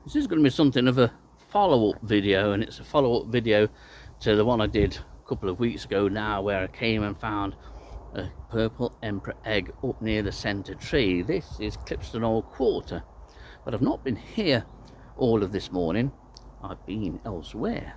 This is going to be something of a follow-up video, and it's a follow-up video to the one I did a couple of weeks ago now, where I came and found a purple emperor egg up near the centre tree. This is Clipston Old Quarter, but I've not been here all of this morning. I've been elsewhere.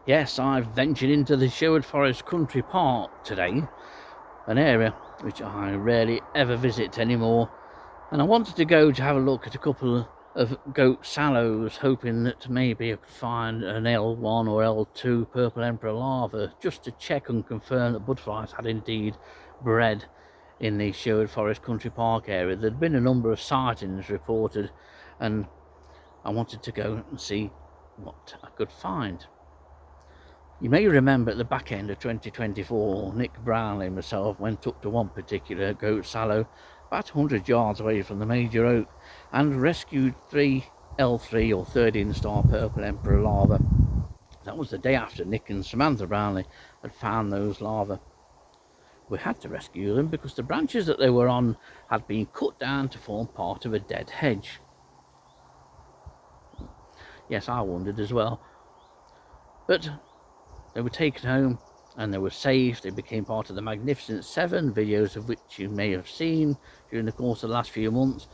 Yes, I've ventured into the Sherwood Forest Country Park today, an area which I rarely ever visit anymore, and I wanted to go to have a look at a couple of goat sallows, hoping that maybe I could find an L1 or L2 purple emperor larva, just to check and confirm that butterflies had indeed bred in the Sherwood Forest Country Park area. There'd been a number of sightings reported, and I wanted to go and see what I could find. You may remember at the back end of 2024, Nick Brownlee and myself went up to one particular goat sallow about 100 yards away from the major oak and rescued 3 L3 or 13 star purple emperor larvae. That was the day after Nick and Samantha Brownlee had found those larvae. We had to rescue them because the branches that they were on had been cut down to form part of a dead hedge. Yes, I wondered as well. But they were taken home and they were saved. They became part of the Magnificent 7, videos of which you may have seen during the course of the last few months.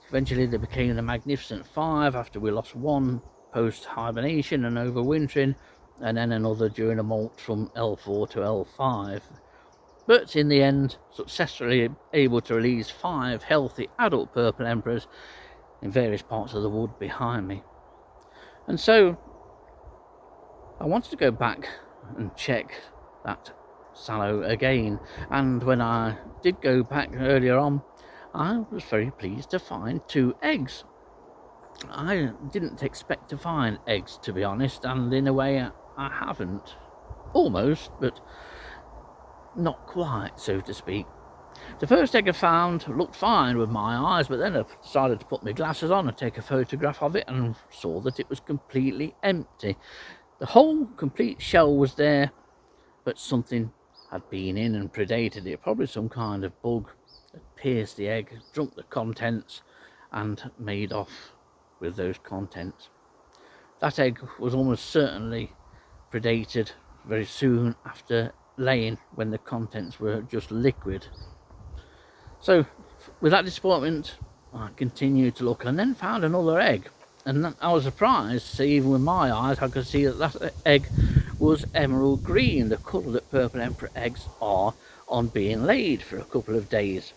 Eventually they became the Magnificent 5 after we lost one post-hibernation and overwintering, and then another during a molt from L4 to L5. But in the end, successfully able to release 5 healthy adult purple emperors in various parts of the wood behind me. And so I wanted to go back and check that sallow again, and when I did go back earlier on, I was very pleased to find 2 eggs. I didn't expect to find eggs, to be honest, and in a way I haven't. Almost, but not quite, so to speak. The first egg I found looked fine with my eyes, but then I decided to put my glasses on and take a photograph of it and saw that it was completely empty. The whole complete shell was there, but something had been in and predated it. Probably some kind of bug that pierced the egg, drunk the contents, and made off with those contents. That egg was almost certainly predated very soon after laying, when the contents were just liquid. So with that disappointment, I continued to look and then found another egg. And I was surprised to see, even with my eyes, I could see that that egg was emerald green, the colour that purple emperor eggs are on being laid for a couple of days.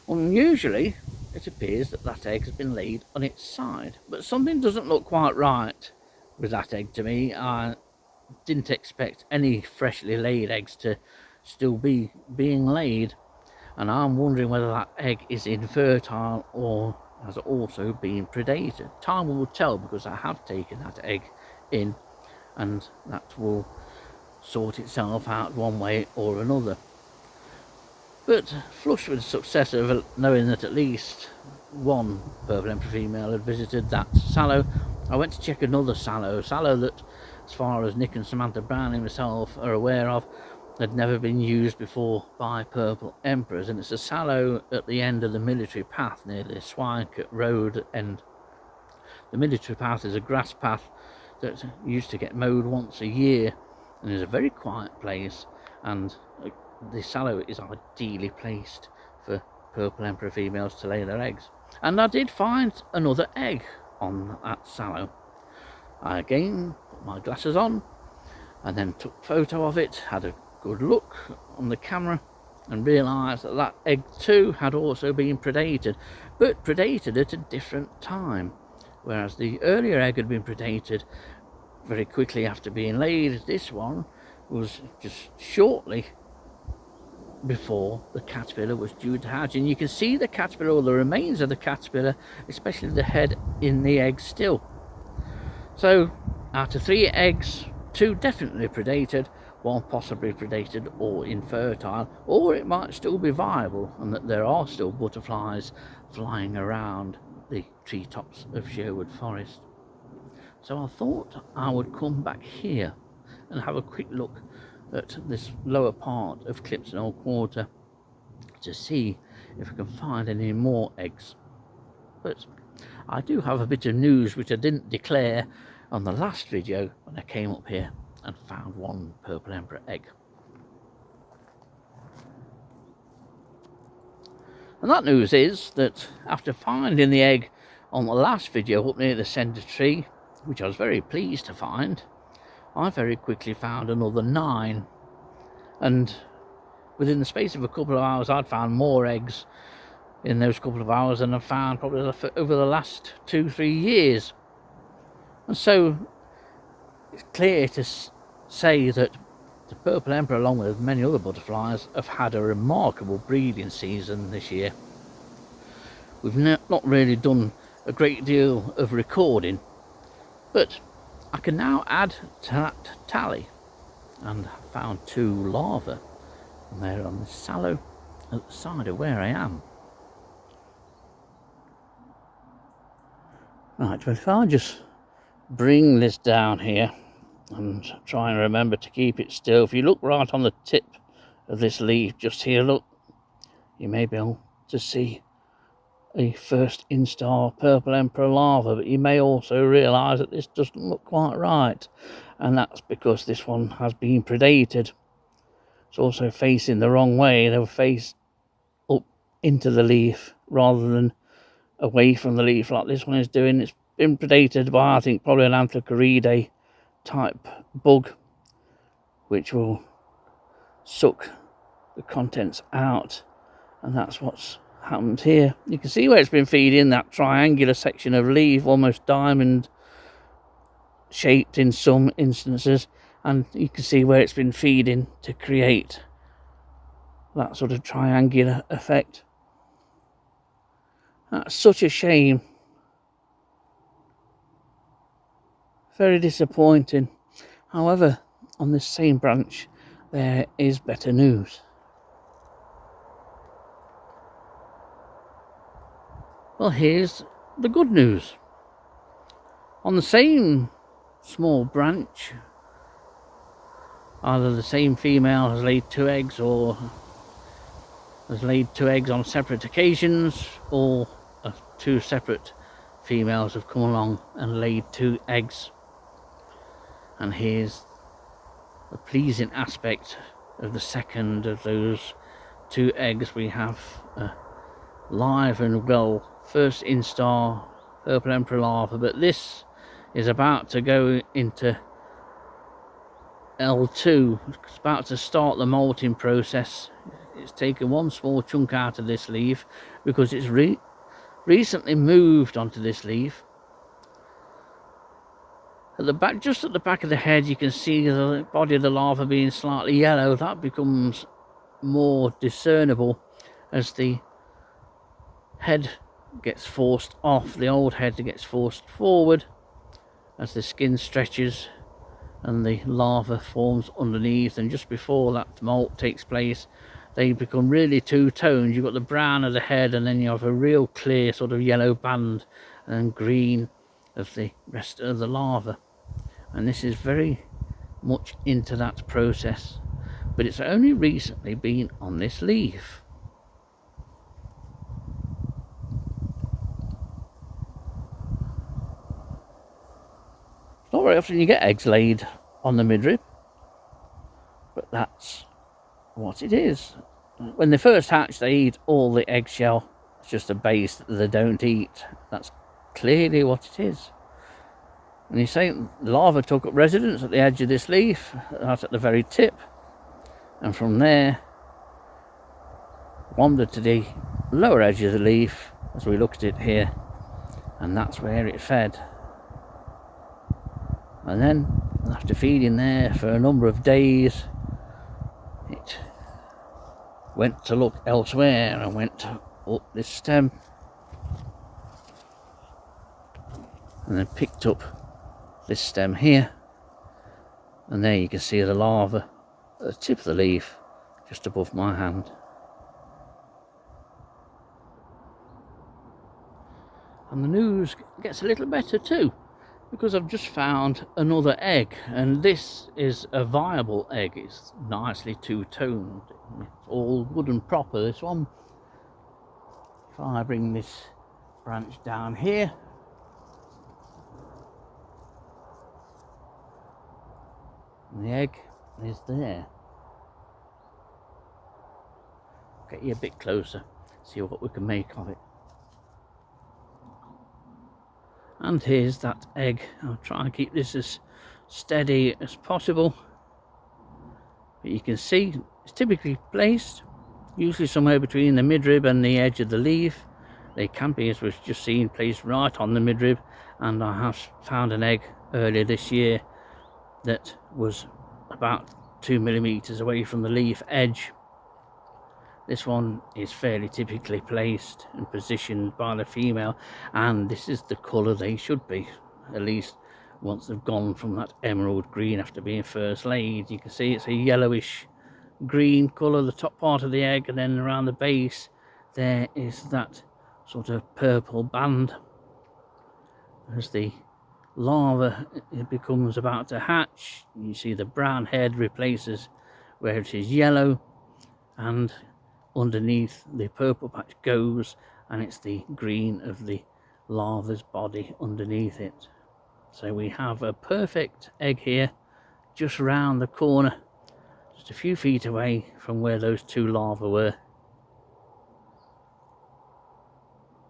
Unusually, it appears that that egg has been laid on its side, but something doesn't look quite right with that egg to me. I didn't expect any freshly laid eggs to still be being laid, and I'm wondering whether that egg is infertile or has also been predated. Time will tell, because I have taken that egg in, and that will sort itself out one way or another. But flushed with the success of knowing that at least one purple emperor female had visited that sallow, I went to check another sallow that, as far as Nick and Samantha Brown and myself are aware of, had never been used before by purple emperors, and it's a sallow at the end of the military path near the Swinecote Road end. The military path is a grass path that used to get mowed once a year and is a very quiet place, and the sallow is ideally placed for purple emperor females to lay their eggs. And I did find another egg on that sallow. I again put my glasses on and then took a photo of it, had a good look on the camera, and realised that that egg too had also been predated, but predated at a different time. Whereas the earlier egg had been predated very quickly after being laid, this one was just shortly before the caterpillar was due to hatch. And you can see the caterpillar, or the remains of the caterpillar, especially the head, in the egg still. So out of 3 eggs, 2 definitely predated, while possibly predated or infertile, or it might still be viable and that there are still butterflies flying around the treetops of Sherwood Forest. So I thought I would come back here and have a quick look at this lower part of Clipston Old Quarter to see if I can find any more eggs. But I do have a bit of news which I didn't declare on the last video when I came up here and found one purple emperor egg. And that news is that after finding the egg on the last video up near the centre tree, which I was very pleased to find, I very quickly found another 9. And within the space of a couple of hours, I'd found more eggs in those couple of hours than I've found probably over the last 2-3 years. And so it's clear to say that the purple emperor, along with many other butterflies, have had a remarkable breeding season this year. We've not really done a great deal of recording, but I can now add to that tally, and I found 2 larvae, and they're on the sallow at the side of where I am. Right, well, if I just bring this down here and try and remember to keep it still. If you look right on the tip of this leaf just here, look, you may be able to see a first instar purple emperor larva, but you may also realise that this doesn't look quite right, and that's because this one has been predated. It's also facing the wrong way. They'll face up into the leaf rather than away from the leaf like this one is doing. It's been predated by, I think, probably an Anthracaridae type bug, which will suck the contents out, and that's what's happened here. You can see where it's been feeding that triangular section of leaf, almost diamond shaped in some instances, and you can see where it's been feeding to create that sort of triangular effect. That's such a shame. Very disappointing. However, on this same branch there is better news. Well, here's the good news. On the same small branch, either the same female has laid 2 eggs or has laid 2 eggs on separate occasions, or 2 separate females have come along and laid 2 eggs. And here's the pleasing aspect of the second of those 2 eggs. We have a live and well first instar purple emperor larva, but this is about to go into L2. It's about to start the molting process. It's taken one small chunk out of this leaf because it's recently moved onto this leaf. At the back, just at the back of the head, you can see the body of the larva being slightly yellow. That becomes more discernible as the head gets forced off, the old head gets forced forward as the skin stretches and the larva forms underneath. And just before that molt takes place, they become really two-toned. You've got the brown of the head, and then you have a real clear sort of yellow band and green of the rest of the larva. And this is very much into that process, but it's only recently been on this leaf. It's not very often you get eggs laid on the midrib, but that's what it is. When they first hatch, they eat all the eggshell. It's just a base that they don't eat. That's clearly what it is. And you say the larva took up residence at the edge of this leaf, right at the very tip, and from there wandered to the lower edge of the leaf as we looked at it here, and that's where it fed. And then after feeding there for a number of days, it went to look elsewhere and went up this stem and then picked up this stem here, and there you can see the larva at the tip of the leaf, just above my hand. And the news gets a little better too, because I've just found another egg, and this is a viable egg. It's nicely two-toned. It's all good and proper, this one. If I bring this branch down here, and the egg is there. Get you a bit closer, see what we can make of it. And here's that egg. I'll try and keep this as steady as possible. But you can see it's typically placed usually somewhere between the midrib and the edge of the leaf. They can be, as we've just seen, placed right on the midrib. And I have found an egg earlier this year that was about 2 millimeters away from the leaf edge. This one is fairly typically placed and positioned by the female, and this is the colour they should be, at least once they've gone from that emerald green after being first laid. You can see it's a yellowish green colour, the top part of the egg, and then around the base there is that sort of purple band. As the larva it becomes about to hatch, you see the brown head replaces where it is yellow, and underneath the purple patch goes, and it's the green of the larva's body underneath it. So we have a perfect egg here, just round the corner, just a few feet away from where those two larvae were.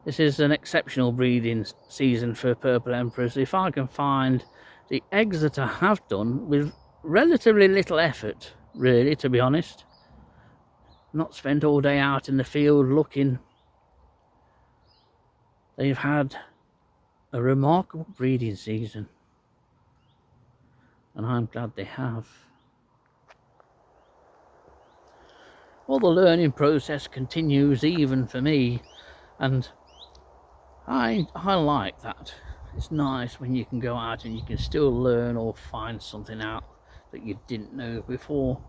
This is an exceptional breeding season for purple emperors. If I can find the eggs that I have done with relatively little effort, really, to be honest, not spent all day out in the field looking, they've had a remarkable breeding season, and I'm glad they have. Well, the learning process continues even for me, and I like that. It's nice when you can go out and you can still learn or find something out that you didn't know before.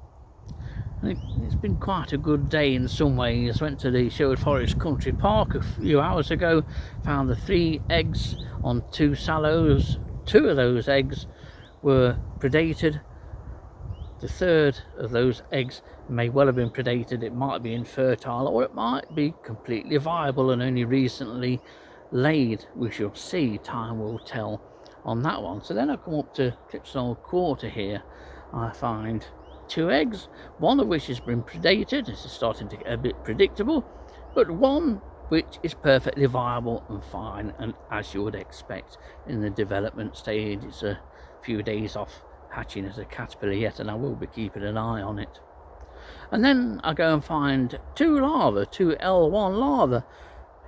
It's been quite a good day in some ways. Went to the Sherwood Forest Country Park a few hours ago, found the 3 eggs on 2 sallows. 2 of those eggs were predated. The 3rd of those eggs may well have been predated. It might be infertile, or it might be completely viable and only recently laid. We shall see, time will tell on that one. So then I come up to Clipston Quarter here. I find 2 eggs, one of which has been predated. This is starting to get a bit predictable, but one which is perfectly viable and fine, and as you would expect in the development stage. It's a few days off hatching as a caterpillar yet, and I will be keeping an eye on it. And then I go and find 2 larvae, 2 L1 larvae.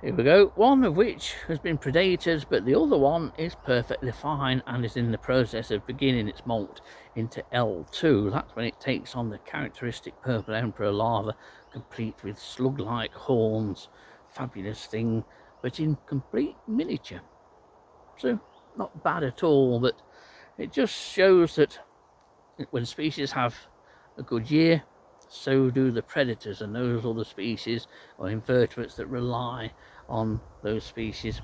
Here we go, one of which has been predated, but the other one is perfectly fine and is in the process of beginning its molt into L2. That's when it takes on the characteristic purple emperor larva, complete with slug-like horns. Fabulous thing, but in complete miniature. So not bad at all, but it just shows that when species have a good year, so do the predators, and those other species or invertebrates that rely on those species.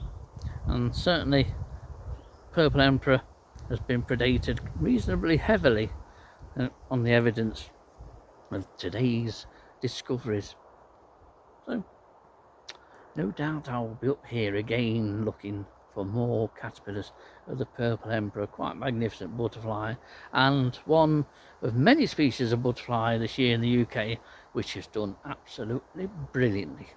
And certainly purple emperor has been predated reasonably heavily on the evidence of today's discoveries. So no doubt I'll be up here again looking for more caterpillars of the purple emperor. Quite magnificent butterfly, and one of many species of butterfly this year in the UK which has done absolutely brilliantly.